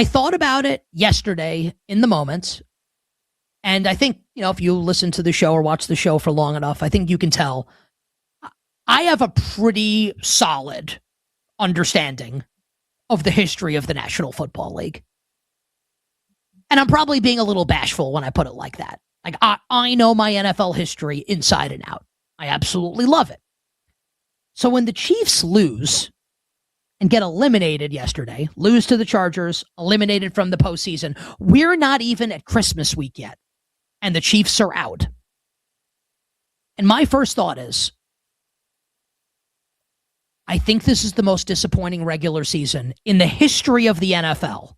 I thought about it yesterday in the moment, and I think, if you listen to the show or watch the show for long enough, I think you can tell I have a pretty solid understanding of the history of the National Football League. And I'm probably being a little bashful when I put it like that. Like, I know my NFL history inside and out. I absolutely love it. So when the Chiefs lose and get eliminated yesterday, lose to the Chargers, eliminated from the postseason, we're not even at Christmas week yet, and the Chiefs are out. And my first thought is, I think this is the most disappointing regular season in the history of the NFL.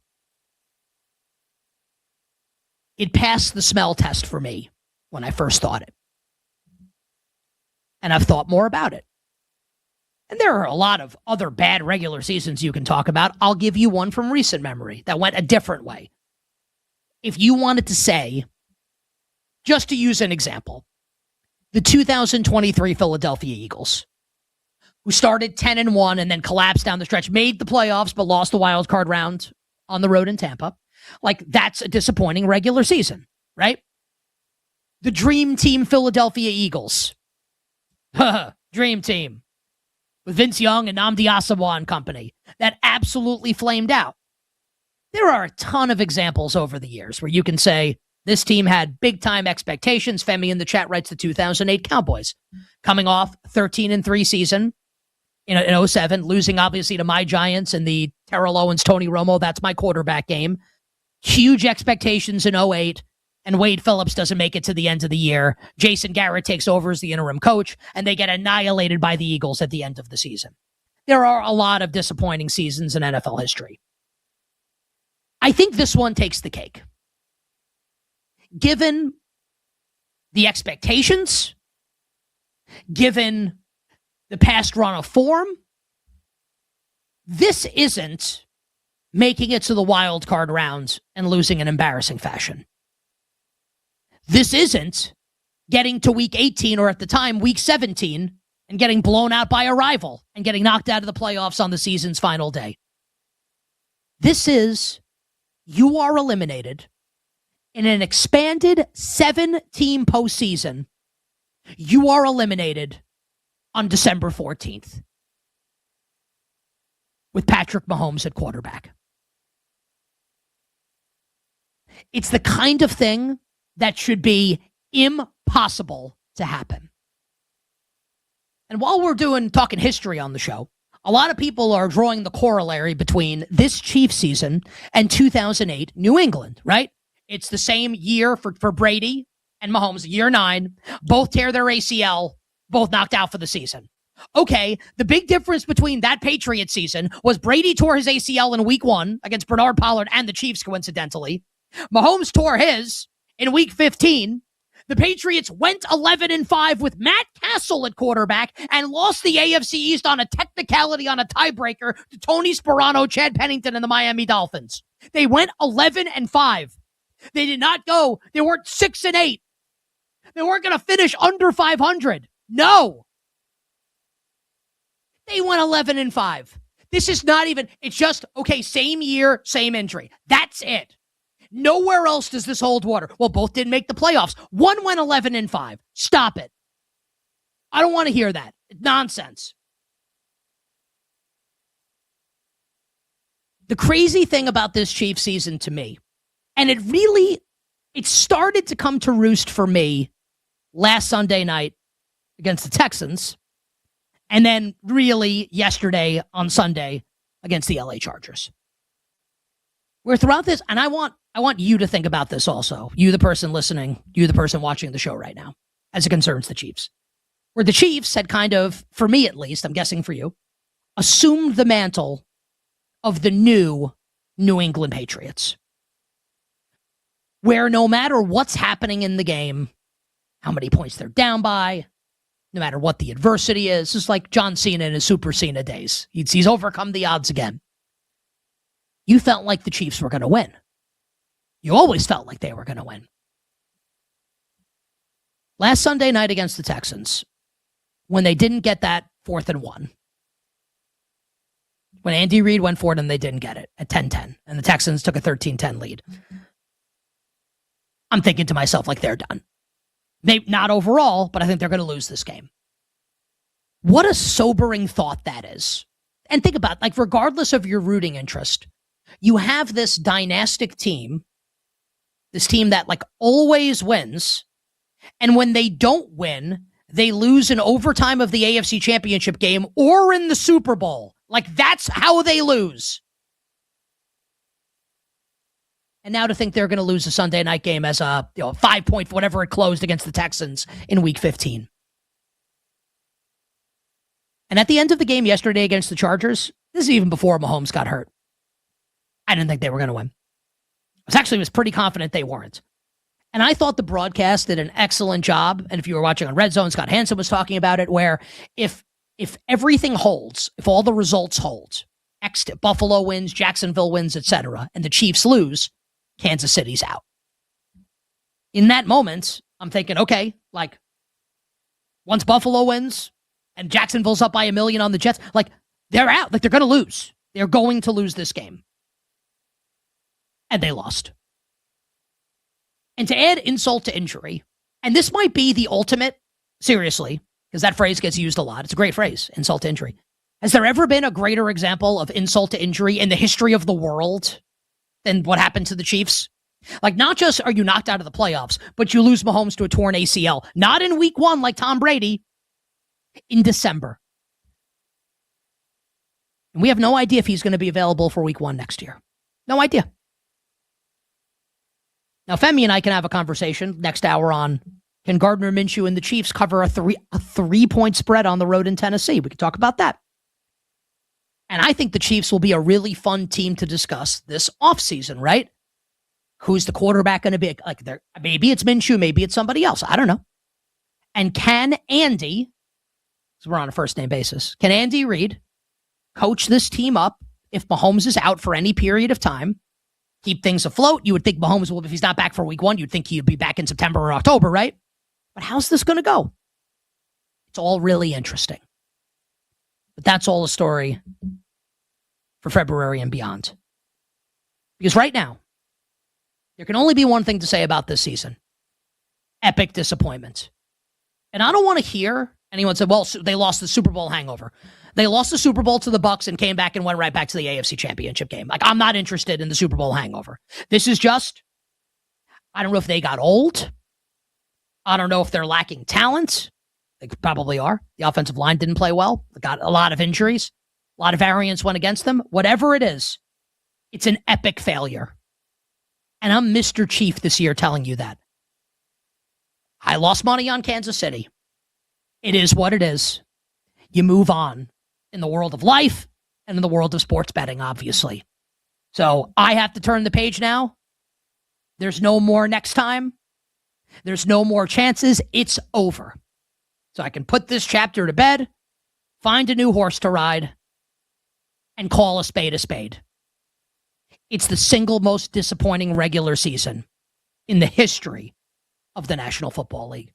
It passed the smell test for me when I first thought it. And I've thought more about it. And there are a lot of other bad regular seasons you can talk about. I'll give you one from recent memory that went a different way. If you wanted to say, just to use an example, the 2023 Philadelphia Eagles, who started 10-1 and then collapsed down the stretch, made the playoffs, but lost the wild card round on the road in Tampa. Like, that's a disappointing regular season, right? The Dream Team Philadelphia Eagles. Dream Team. With Vince Young and Nnamdi Asomugha and company. That absolutely flamed out. There are a ton of examples over the years where you can say, this team had big-time expectations. Femi in the chat writes the 2008 Cowboys. Coming off 13-3 season in 07, losing obviously to my Giants in the Terrell Owens, Tony Romo, that's my quarterback game. Huge expectations in 08, and Wade Phillips doesn't make it to the end of the year. Jason Garrett takes over as the interim coach, and they get annihilated by the Eagles at the end of the season. There are a lot of disappointing seasons in NFL history. I think this one takes the cake. Given the expectations, given the past run of form, this isn't making it to the wild card rounds and losing in embarrassing fashion. This isn't getting to week 18 or at the time week 17 and getting blown out by a rival and getting knocked out of the playoffs on the season's final day. This is, you are eliminated in an expanded 7-team postseason. You are eliminated on December 14th with Patrick Mahomes at quarterback. It's the kind of thing that should be impossible to happen. And while we're talking history on the show, a lot of people are drawing the corollary between this Chiefs season and 2008 New England, right? It's the same year for Brady and Mahomes, year 9. Both tear their ACL, both knocked out for the season. Okay, the big difference between that Patriots season was Brady tore his ACL in week 1 against Bernard Pollard and the Chiefs, coincidentally. Mahomes tore his in week 15. The Patriots went 11-5 with Matt Castle at quarterback and lost the AFC East on a technicality on a tiebreaker to Tony Sperano, Chad Pennington, and the Miami Dolphins. They went 11-5. They did not go. They weren't 6-8. They weren't going to finish under 500. No. They went 11-5. This is not even, it's just, okay, same year, same injury. That's it. Nowhere else does this hold water. Well, both didn't make the playoffs. One went 11-5. Stop it. I don't want to hear that. It's nonsense. The crazy thing about this Chiefs season to me, and it started to come to roost for me last Sunday night against the Texans, and then really yesterday on Sunday against the LA Chargers. Where throughout this, and I want you to think about this also, you the person listening, you the person watching the show right now, as it concerns the Chiefs. Where the Chiefs had kind of, for me at least, I'm guessing for you, assumed the mantle of the new New England Patriots. Where no matter what's happening in the game, how many points they're down by, no matter what the adversity is, it's like John Cena in his Super Cena days. He's overcome the odds again. You felt like the Chiefs were going to win. You always felt like they were going to win. Last Sunday night against the Texans, when they didn't get that 4th and 1, When Andy Reid went for them, they didn't get it at 10-10, and the Texans took a 13-10 lead. I'm thinking to myself, like, they're done. Not overall, but I think they're going to lose this game. What a sobering thought that is. And think about, like, regardless of your rooting interest, you have this dynastic team, this team that, like, always wins, and when they don't win, they lose in overtime of the AFC Championship game or in the Super Bowl. Like, that's how they lose. And now to think they're going to lose a Sunday night game as a 5-point, whatever it closed against the Texans in Week 15. And at the end of the game yesterday against the Chargers, this is even before Mahomes got hurt. I didn't think they were going to win. I was pretty confident they weren't. And I thought the broadcast did an excellent job. And if you were watching on Red Zone, Scott Hansen was talking about it, where if everything holds, if all the results hold, Buffalo wins, Jacksonville wins, etc., and the Chiefs lose, Kansas City's out. In that moment, I'm thinking, okay, like, once Buffalo wins and Jacksonville's up by 1 million on the Jets, like, they're out. Like, they're going to lose. They're going to lose this game. And they lost. And to add insult to injury, and this might be the ultimate, seriously, because that phrase gets used a lot. It's a great phrase, insult to injury. Has there ever been a greater example of insult to injury in the history of the world than what happened to the Chiefs? Like, not just are you knocked out of the playoffs, but you lose Mahomes to a torn ACL. Not in week 1 like Tom Brady, in December. And we have no idea if he's going to be available for week 1 next year. No idea. Now, Femi and I can have a conversation next hour on, can Gardner Minshew and the Chiefs cover a 3-point spread on the road in Tennessee? We can talk about that. And I think the Chiefs will be a really fun team to discuss this offseason, right? Who's the quarterback going to be? Like, maybe it's Minshew, maybe it's somebody else. I don't know. And can Andy, because we're on a first-name basis, can Andy Reid coach this team up if Mahomes is out for any period of time? Keep things afloat. You would think Mahomes will, if he's not back for week 1, you'd think he'd be back in September or October, right? But how's this going to go? It's all really interesting. But that's all a story for February and beyond. Because right now, there can only be one thing to say about this season. Epic disappointment. And I don't want to hear anyone say, well, they lost the Super Bowl hangover. They lost the Super Bowl to the Bucs and came back and went right back to the AFC Championship game. Like, I'm not interested in the Super Bowl hangover. This is just, I don't know if they got old. I don't know if they're lacking talent. They probably are. The offensive line didn't play well. They got a lot of injuries. A lot of variance went against them. Whatever it is, it's an epic failure. And I'm Mr. Chief this year telling you that. I lost money on Kansas City. It is what it is. You move on in the world of life and in the world of sports betting, obviously. So I have to turn the page now. There's no more next time. There's no more chances. It's over. So I can put this chapter to bed, find a new horse to ride, and call a spade a spade. It's the single most disappointing regular season in the history of the National Football League.